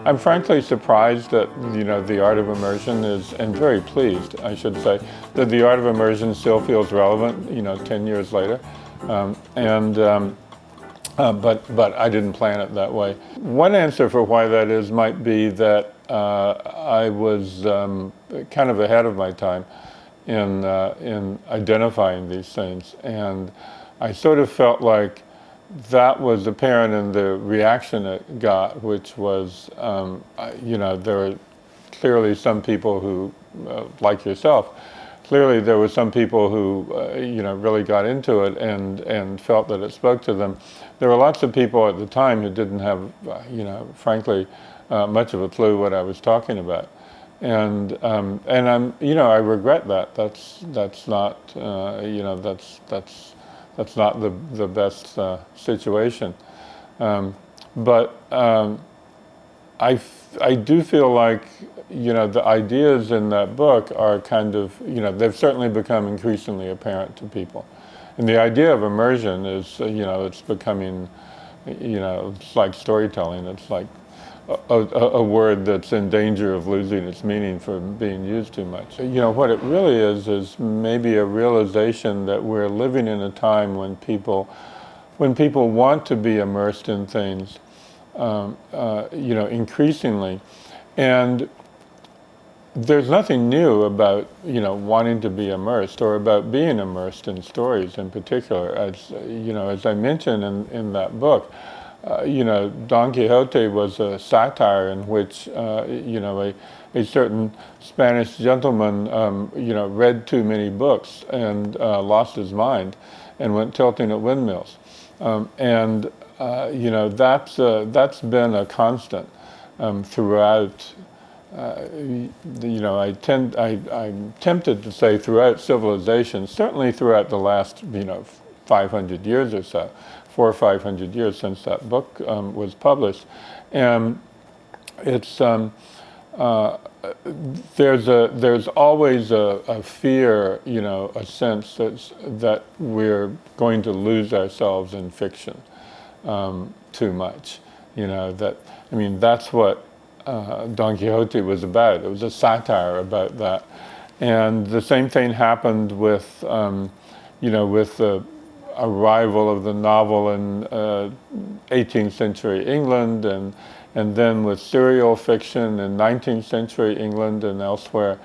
I'm frankly surprised that, the art of immersion is, and very pleased, I should say, that the art of immersion still feels relevant, 10 years later. But I didn't plan it that way. One answer for why that is might be that I was kind of ahead of my time in identifying these things, and I sort of felt like that was apparent in the reaction it got, which was, there were clearly some people who, like yourself, clearly there were some people who, really got into it and felt that it spoke to them. There were lots of people at the time who didn't have, frankly, much of a clue what I was talking about. And I'm, I regret that. That's not, that's not the best situation. But I do feel like, the ideas in that book are kind of, they've certainly become increasingly apparent to people. And the idea of immersion is, it's becoming, it's like storytelling. It's like a word that's in danger of losing its meaning for being used too much. What it really is maybe a realization that we're living in a time when people want to be immersed in things, increasingly. And there's nothing new about, wanting to be immersed or about being immersed in stories in particular. As I mentioned in that book, Don Quixote was a satire in which, a certain Spanish gentleman, read too many books and lost his mind and went tilting at windmills. That's been a constant throughout. I'm tempted to say throughout civilization, certainly throughout the last, 500 years or so, 400 or 500 years since that book was published. And it's, there's always a fear, a sense that we're going to lose ourselves in fiction too much. That's what Don Quixote was about. It was a satire about that. And the same thing happened with, with the arrival of the novel in 18th century England, and then with serial fiction in 19th century England and elsewhere,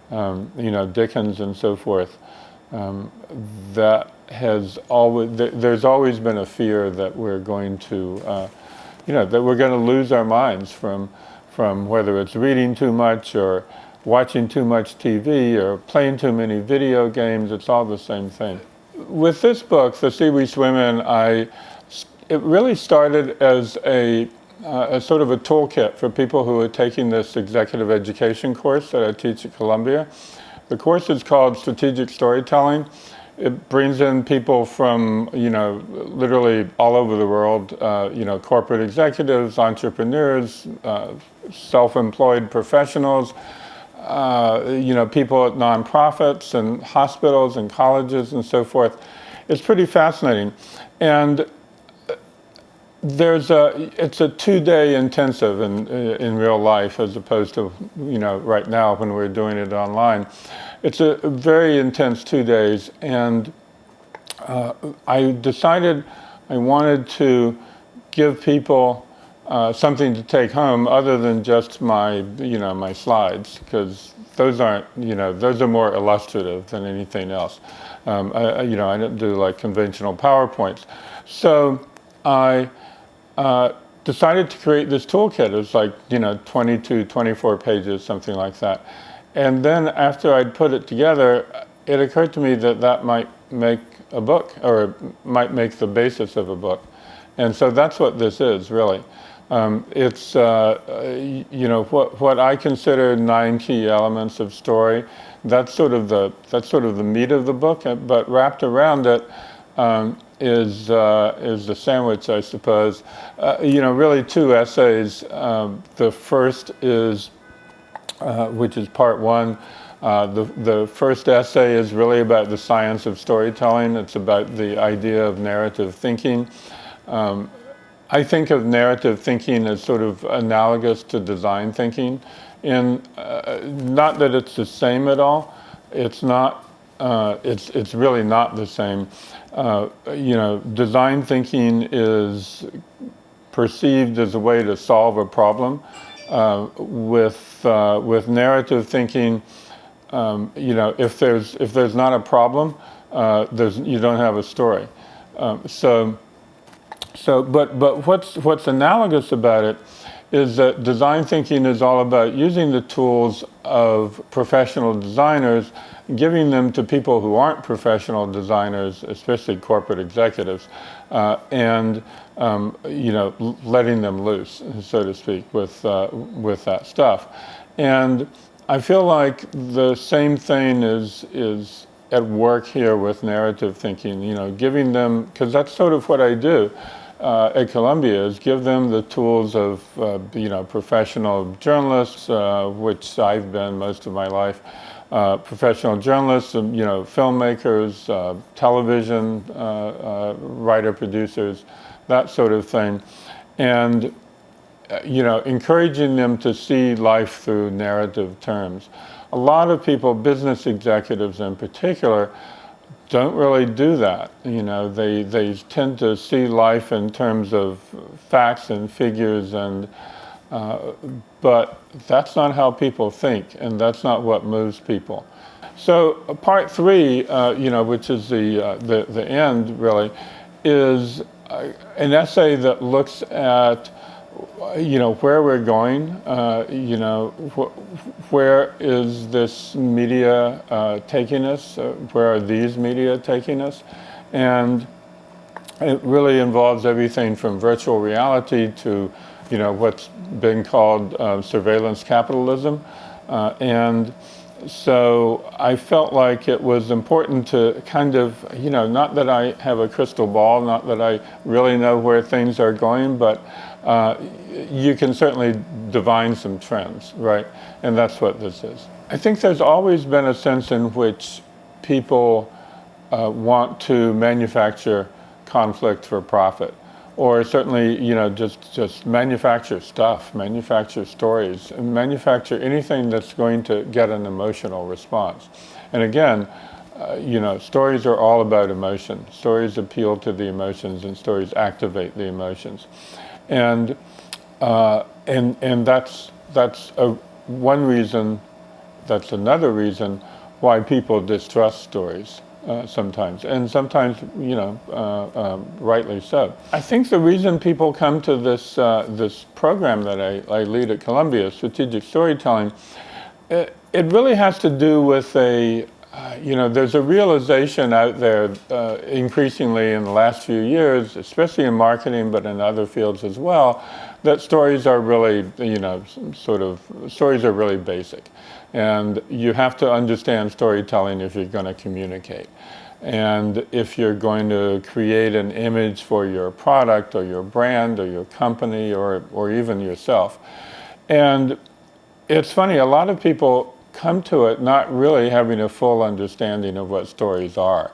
Dickens and so forth. That has always, there's always been a fear that we're going to, that we're going to lose our minds from whether it's reading too much or watching too much TV or playing too many video games. It's all the same thing. With this book, The Sea We Swim In, it really started as a sort of a toolkit for people who are taking this executive education course that I teach at Columbia. The course is called Strategic Storytelling. It brings in people from, literally all over the world, corporate executives, entrepreneurs, self-employed professionals, people at nonprofits and hospitals and colleges and so forth. It's pretty fascinating. And it's a 2-day intensive in real life as opposed to, right now when we're doing it online. It's a very intense 2 days, and I decided I wanted to give people something to take home other than just my slides, because those aren't, those are more illustrative than anything else. I don't do like conventional PowerPoints. So I decided to create this toolkit. It was like, 22, 24 pages, something like that. And then after I'd put it together, it occurred to me that might make a book, or might make the basis of a book. And so that's what this is, really. It's, what I consider 9 key elements of story. That's sort of the meat of the book, but wrapped around it is the sandwich, I suppose. Really 2 essays. The first is, which is part 1. The first essay is really about the science of storytelling. It's about the idea of narrative thinking. I think of narrative thinking as sort of analogous to design thinking, and not that it's the same at all. It's not. It's really not the same. Design thinking is perceived as a way to solve a problem. With narrative thinking, if there's not a problem, you don't have a story. But what's analogous about it is that design thinking is all about using the tools of professional designers, giving them to people who aren't professional designers, especially corporate executives, and letting them loose, so to speak, with that stuff. And I feel like the same thing is at work here with narrative thinking. Giving them, because that's sort of what I do at Columbia, is give them the tools of professional journalists, which I've been most of my life. Professional journalists, filmmakers, television writer producers, that sort of thing, and encouraging them to see life through narrative terms. A lot of people, business executives in particular, don't really do that. They tend to see life in terms of facts and figures, but that's not how people think, and that's not what moves people. So part 3, which is the end really, is an essay that looks at where we're going. Where is this media taking us? Where are these media taking us? And it really involves everything from virtual reality to what's been called surveillance capitalism. And so I felt like it was important to kind of, not that I have a crystal ball, not that I really know where things are going, but you can certainly divine some trends, right? And that's what this is. I think there's always been a sense in which people want to manufacture conflict for profit, or certainly, just manufacture stuff, manufacture stories, and manufacture anything that's going to get an emotional response. And again, stories are all about emotion. Stories appeal to the emotions, and stories activate the emotions. And that's one reason. That's another reason why people distrust stories sometimes, and sometimes rightly so. I think the reason people come to this program that I lead at Columbia, Strategic Storytelling, it really has to do with there's a realization out there increasingly in the last few years, especially in marketing, but in other fields as well, that stories are really, stories are really basic. And you have to understand storytelling if you're going to communicate. And if you're going to create an image for your product or your brand or your company or even yourself. And it's funny, a lot of people come to it not really having a full understanding of what stories are.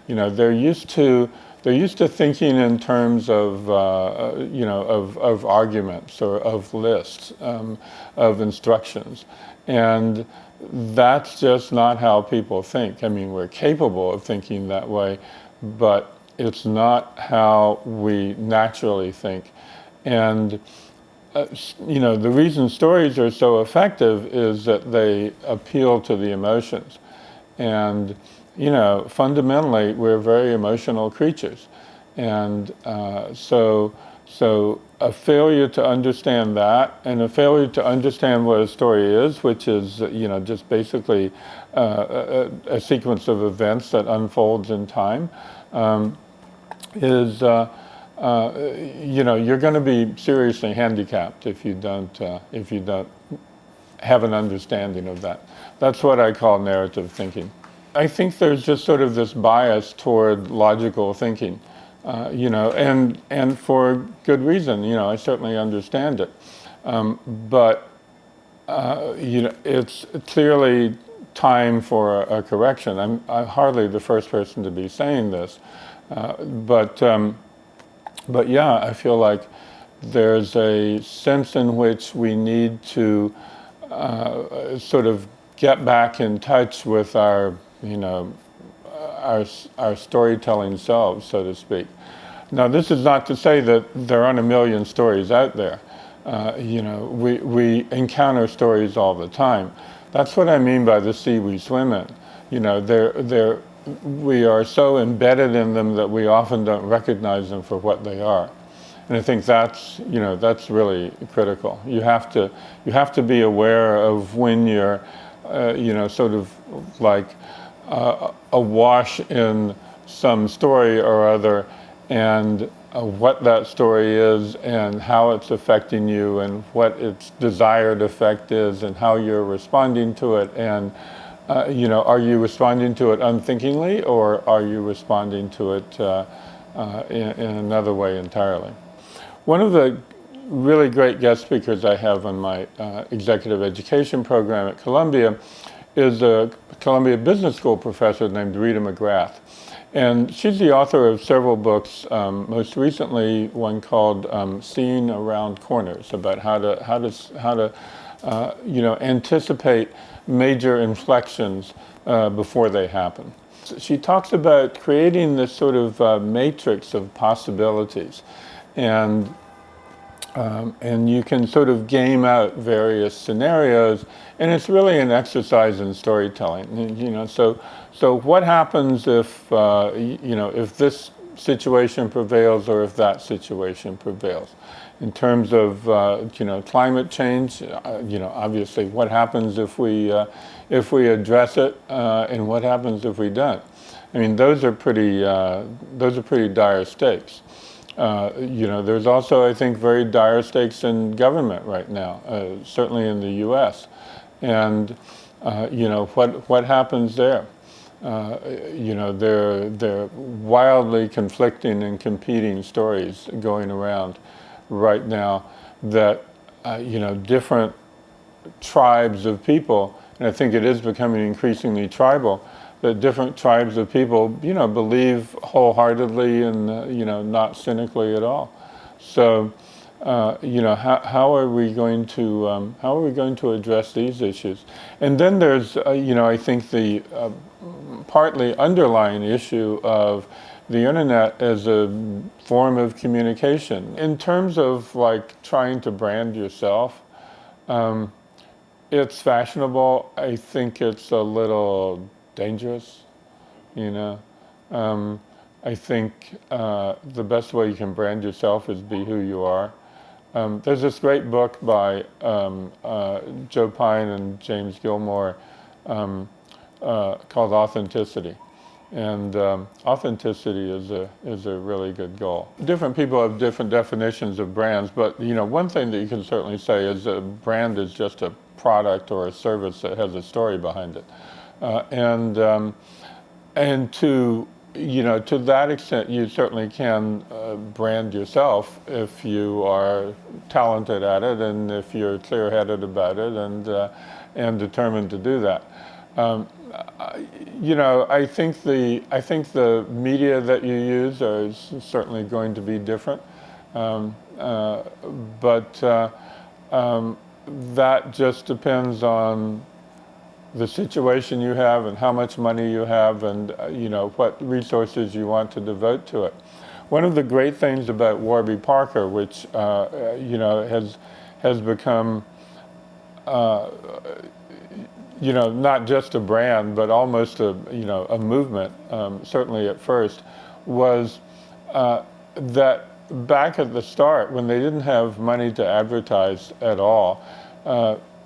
They're used to thinking in terms of of arguments or of lists, of instructions, and that's just not how people think. I mean, we're capable of thinking that way, but it's not how we naturally think. And the reason stories are so effective is that they appeal to the emotions. And, fundamentally, we're very emotional creatures. And so a failure to understand that, and a failure to understand what a story is, which is, just basically a sequence of events that unfolds in time, is... you're going to be seriously handicapped if you don't have an understanding of that. That's what I call narrative thinking. I think there's just sort of this bias toward logical thinking, and for good reason. I certainly understand it, but it's clearly time for a correction. I'm hardly the first person to be saying this, but But yeah, I feel like there's a sense in which we need to sort of get back in touch with our, our storytelling selves, so to speak. Now, this is not to say that there aren't a million stories out there. We encounter stories all the time. That's what I mean by the sea we swim in. We are so embedded in them that we often don't recognize them for what they are. And I think that's really critical. You have to be aware of when you're, sort of like awash in some story or other, and what that story is, and how it's affecting you, and what its desired effect is, and how you're responding to it, and are you responding to it unthinkingly, or are you responding to it in another way entirely? One of the really great guest speakers I have on my executive education program at Columbia is a Columbia Business School professor named Rita McGrath. And she's the author of several books, most recently one called Seeing Around Corners, about how to anticipate major inflections before they happen. She talks about creating this sort of matrix of possibilities, and you can sort of game out various scenarios, and it's really an exercise in storytelling. So what happens if if this situation prevails, or if that situation prevails? In terms of climate change, obviously, what happens if we address it, and what happens if we don't? I mean, those are pretty dire stakes. There's also, I think, very dire stakes in government right now, certainly in the U.S. And what happens there? They're wildly conflicting and competing stories going around right now that different tribes of people, and I think it is becoming increasingly tribal, that different tribes of people believe wholeheartedly and not cynically at all. So how are we going to address these issues? And then there's I think the partly underlying issue of the internet as a form of communication. In terms of like trying to brand yourself, it's fashionable. I think it's a little dangerous, I think the best way you can brand yourself is be who you are. There's this great book by Joe Pine and James Gilmore called Authenticity. And authenticity is a really good goal. Different people have different definitions of brands, but one thing that you can certainly say is a brand is just a product or a service that has a story behind it. And to that extent, you certainly can brand yourself if you are talented at it, and if you're clear-headed about it, and determined to do that. I think the media that you use is certainly going to be different, but that just depends on the situation you have, and how much money you have, and what resources you want to devote to it. One of the great things about Warby Parker, which has become not just a brand, but almost a movement, certainly at first, was that back at the start, when they didn't have money to advertise at all,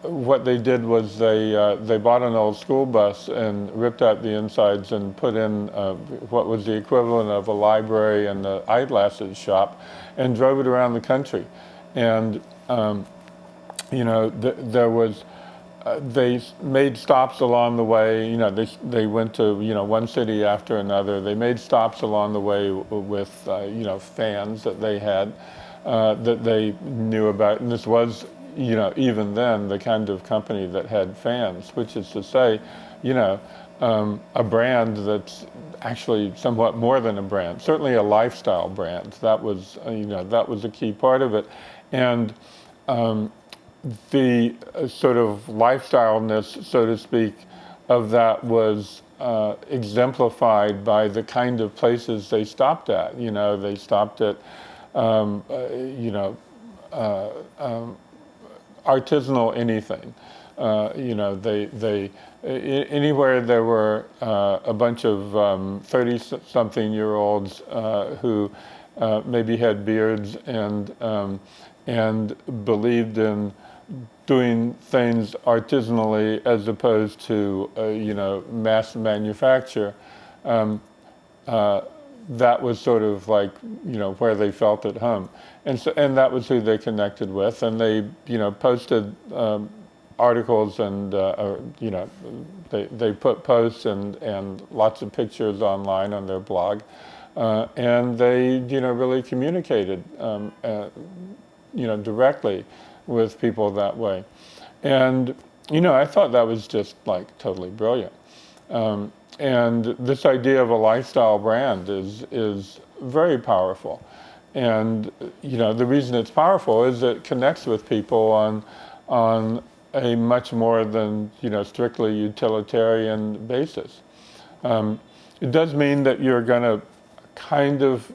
what they did was they bought an old school bus and ripped out the insides and put in what was the equivalent of a library and an eyeglasses shop, and drove it around the country. And there was they made stops along the way. They went to one city after another. They made stops along the way with fans that they had that they knew about, and this was even then the kind of company that had fans, which is to say, a brand that's actually somewhat more than a brand, certainly a lifestyle brand. That was, that was a key part of it. And the sort of lifestyleness, so to speak, of that was exemplified by the kind of places they stopped at. They stopped at, artisanal anything. Anywhere there were a bunch of 30-something-year-olds who maybe had beards and believed in doing things artisanally as opposed to mass manufacture. That was sort of like where they felt at home, and that was who they connected with, and they posted articles and they put posts and lots of pictures online on their blog, and they really communicated directly with people that way. And I thought that was just like totally brilliant. And this idea of a lifestyle brand is very powerful. And the reason it's powerful is it connects with people on a much more than strictly utilitarian basis. It does mean that you're going to kind of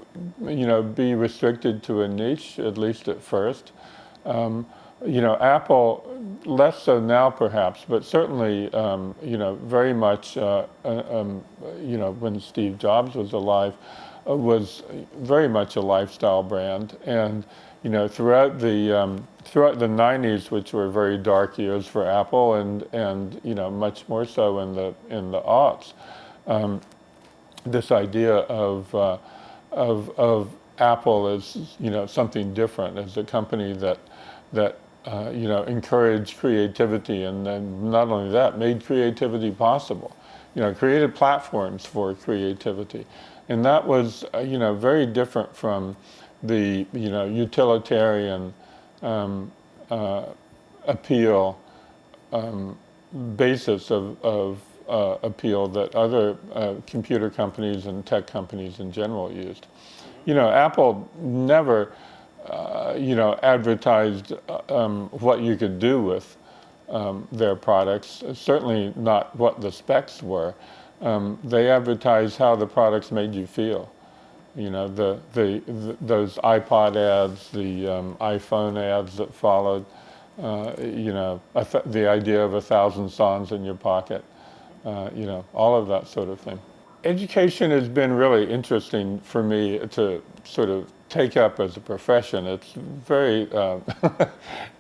be restricted to a niche, at least at first. Apple, less so now perhaps, but certainly, very much, when Steve Jobs was alive, was very much a lifestyle brand. And, throughout the 90s, which were very dark years for Apple, and much more so in the aughts, this idea of Apple as, something different, as a company that encouraged creativity, and then not only that, made creativity possible. Created platforms for creativity, and that was very different from the utilitarian appeal basis of appeal that other computer companies and tech companies in general used. Apple never advertised what you could do with their products, certainly not what the specs were. They advertised how the products made you feel. Those iPod ads, the iPhone ads that followed, the idea of 1,000 songs in your pocket, all of that sort of thing. Education has been really interesting for me to sort of take up as a profession. It's very,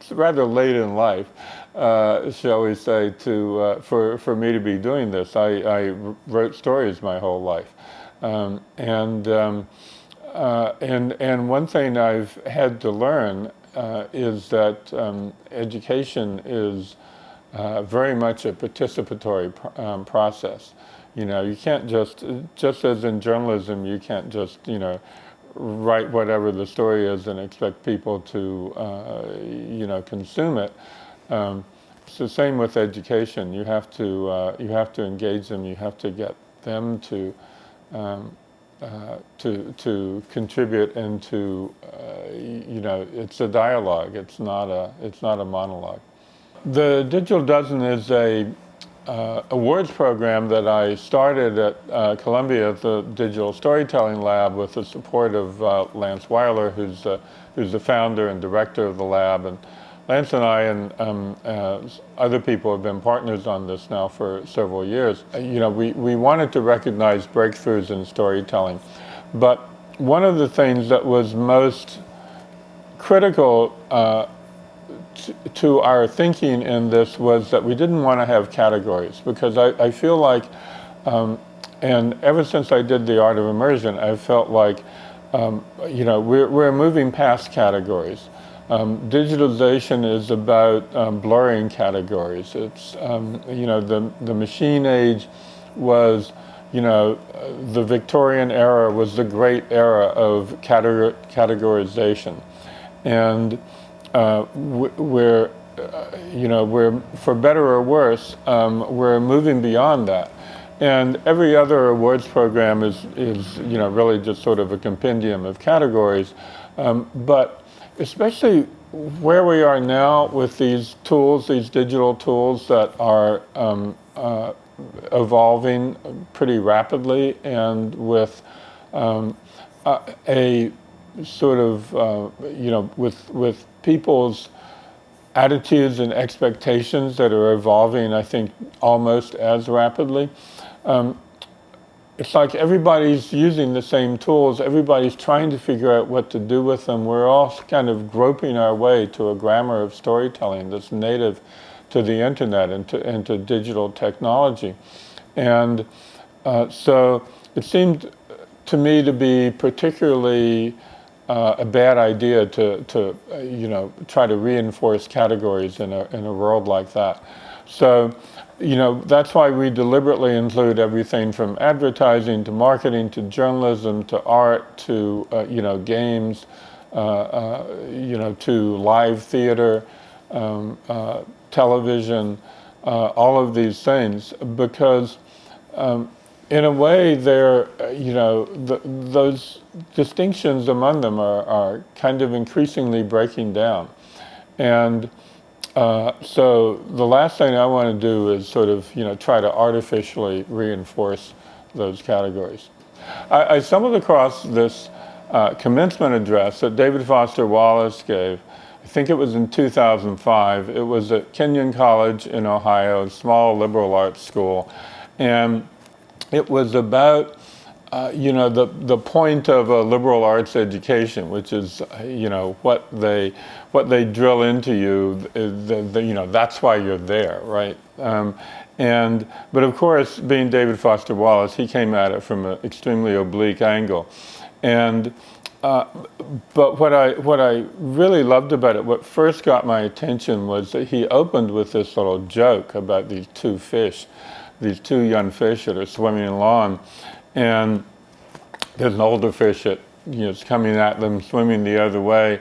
it's rather late in life, shall we say, for me to be doing this. I wrote stories my whole life, and one thing I've had to learn is that education is very much a participatory process. You can't just as in journalism, you can't just write whatever the story is and expect people to, consume it. It's the same with education. You have to engage them. You have to get them to contribute into, it's a dialogue. It's not a monologue. The Digital Dozen is a awards program that I started at Columbia at the Digital Storytelling Lab with the support of Lance Weiler, who's the founder and director of the lab. And Lance and I and other people have been partners on this now for several years. We wanted to recognize breakthroughs in storytelling, but one of the things that was most critical to our thinking in this was that we didn't want to have categories, because I feel like, and ever since I did The Art of Immersion, I felt like, we're moving past categories. Digitalization is about blurring categories. It's, the machine age was, the Victorian era was the great era of categorization. And we're, for better or worse, we're moving beyond that. And every other awards program is really just sort of a compendium of categories. But especially where we are now with these tools, these digital tools that are evolving pretty rapidly, and with a sort of, with people's attitudes and expectations that are evolving, I think, almost as rapidly. It's like everybody's using the same tools. Everybody's trying to figure out what to do with them. We're all kind of groping our way to a grammar of storytelling that's native to the internet and to digital technology. And so it seemed to me to be particularly a bad idea to try to reinforce categories in a world like that. So, that's why we deliberately include everything from advertising to marketing to journalism to art to games, to live theater, television, all of these things, because in a way, those distinctions among them are kind of increasingly breaking down. And so the last thing I want to do is sort of, try to artificially reinforce those categories. I stumbled across this commencement address that David Foster Wallace gave. I think it was in 2005. It was at Kenyon College in Ohio, a small liberal arts school. And it was about, the point of a liberal arts education, which is, what they drill into you. That's why you're there, right? But of course, being David Foster Wallace, he came at it from an extremely oblique angle. And but what I really loved about it, what first got my attention, was that he opened with this little joke about these two young fish that are swimming along, and there's an older fish that is coming at them, swimming the other way,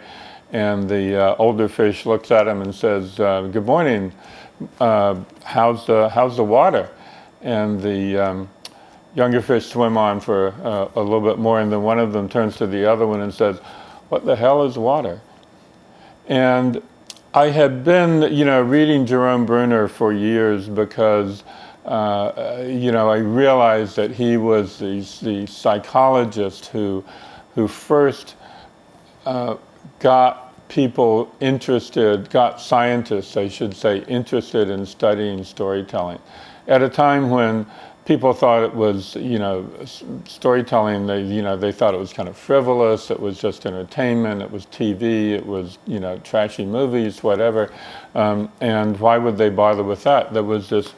and the older fish looks at him and says, "Good morning. How's the water?" And the younger fish swim on for a little bit more, and then one of them turns to the other one and says, "What the hell is water?" And I had been, reading Jerome Bruner for years because I realized that he was the psychologist who first got scientists, I should say, interested in studying storytelling. At a time when people thought it was, storytelling, they thought it was kind of frivolous, it was just entertainment, it was TV, it was, trashy movies, whatever. And why would they bother with that? There was this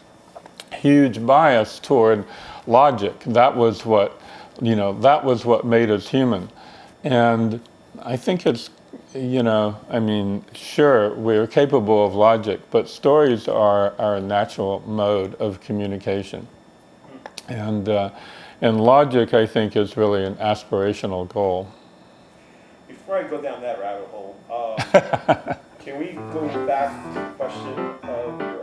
huge bias toward logic. That was what made us human. And I think it's, sure, we're capable of logic, but stories are a natural mode of communication. And logic, I think, is really an aspirational goal. Before I go down that rabbit hole, can we go back to the question of